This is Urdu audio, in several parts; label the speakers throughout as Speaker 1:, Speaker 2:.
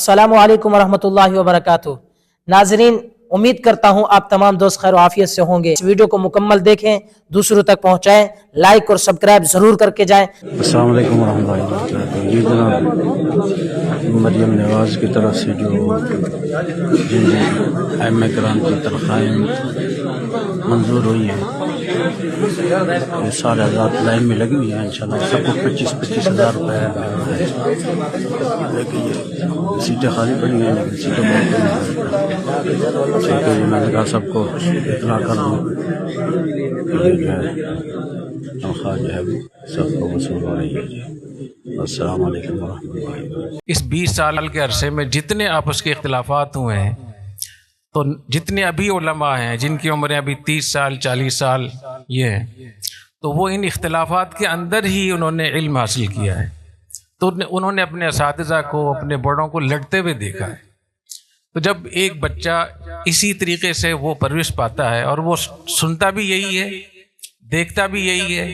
Speaker 1: السلام علیکم ورحمۃ اللہ وبرکاتہ۔ ناظرین، امید کرتا ہوں آپ تمام دوست خیر و عافیت سے ہوں گے۔ اس ویڈیو کو مکمل دیکھیں، دوسروں تک پہنچائیں، لائک اور سبسکرائب ضرور کر کے جائیں۔
Speaker 2: السلام علیکم ورحمۃ اللہ وبرکاتہ۔ یہ جناب مریم نواز کی طرف سے جو ائمہ کرام کی تنخواہیں منظور ہوئی ہیں، یہ سارے حضرات لائن میں لگی ہوئی ہیں، انشاءاللہ سب کو 25 ہزار روپے ہے۔ لیکن یہ سیٹیں خالی پڑی ہیں، لیکن سیٹیں بہت میں نے کہا سب کو اطلاع کر دوں، یہ جو ہے تنخواہ جو ہے وہ سب کو وصول ہو رہی ہے۔ السلام علیکم ورحمۃ اللہ وبرکاتہ۔
Speaker 3: اس 20 سال کے عرصے میں جتنے آپس کے اختلافات ہوئے ہیں، تو جتنے ابھی علماء ہیں جن کی عمریں ابھی 30 سال 40 سال یہ ہیں، تو وہ ان اختلافات کے اندر ہی انہوں نے علم حاصل کیا ہے، تو انہوں نے اپنے اساتذہ کو، اپنے بڑوں کو لڑتے ہوئے دیکھا ہے۔ تو جب ایک بچہ اسی طریقے سے وہ پرورش پاتا ہے اور وہ سنتا بھی یہی ہے، دیکھتا بھی یہی ہے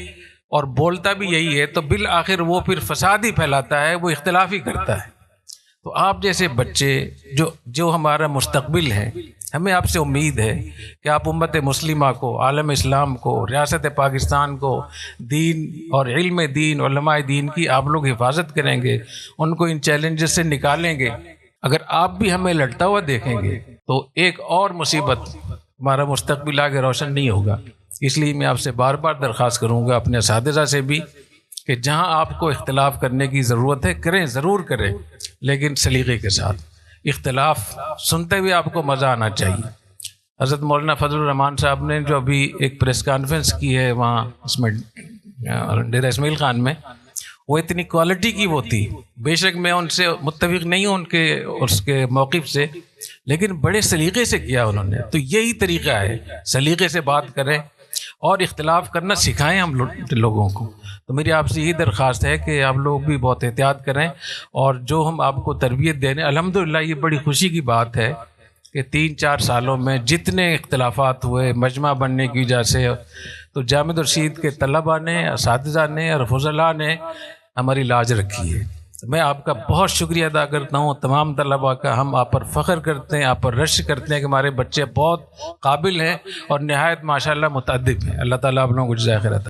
Speaker 3: اور بولتا بھی یہی ہے، تو بالآخر وہ پھر فساد ہی پھیلاتا ہے، وہ اختلاف ہی کرتا ہے۔ تو آپ جیسے بچے جو ہمارا مستقبل ہے، ہمیں آپ سے امید ہے کہ آپ امت مسلمہ کو، عالم اسلام کو، ریاست پاکستان کو دین اور علم دین، علماء دین کی آپ لوگ حفاظت کریں گے، ان کو ان چیلنجز سے نکالیں گے۔ اگر آپ بھی ہمیں لڑتا ہوا دیکھیں گے تو ایک اور مصیبت، ہمارا مستقبل آگے روشن نہیں ہوگا۔ اس لیے میں آپ سے بار بار درخواست کروں گا، اپنے اساتذہ سے بھی، کہ جہاں آپ کو اختلاف کرنے کی ضرورت ہے کریں، ضرور کریں، لیکن سلیقے کے ساتھ۔ اختلاف سنتے ہوئے آپ کو مزہ آنا چاہیے۔ حضرت مولانا فضل الرحمان صاحب نے جو ابھی ایک پریس کانفرنس کی ہے وہاں اس میں ڈیرہ اسماعیل خان میں، وہ اتنی کوالٹی کی وہ تھی، بے شک میں ان سے متفق نہیں ہوں اس کے موقف سے، لیکن بڑے سلیقے سے کیا انہوں نے۔ تو یہی طریقہ ہے، سلیقے سے بات کریں اور اختلاف کرنا سکھائیں ہم لوگوں کو۔ تو میری آپ سے یہی درخواست ہے کہ آپ لوگ بھی بہت احتیاط کریں، اور جو ہم آپ کو تربیت دے رہے ہیں، الحمدللہ یہ بڑی خوشی کی بات ہے کہ 3-4 سالوں میں جتنے اختلافات ہوئے مجمع بننے کی وجہ سے، تو جامع الرشید کے طلباء نے، اساتذہ نے اور فضلاء نے ہماری لاج رکھی ہے۔ میں آپ کا بہت شکریہ ادا کرتا ہوں، تمام طلباء کا۔ ہم آپ پر فخر کرتے ہیں، آپ پر رشک کرتے ہیں کہ ہمارے بچے بہت قابل ہیں اور نہایت ماشاءاللہ متأدب ہیں۔ اللہ تعالیٰ آپ لوگوں کو جزائے خیر عطا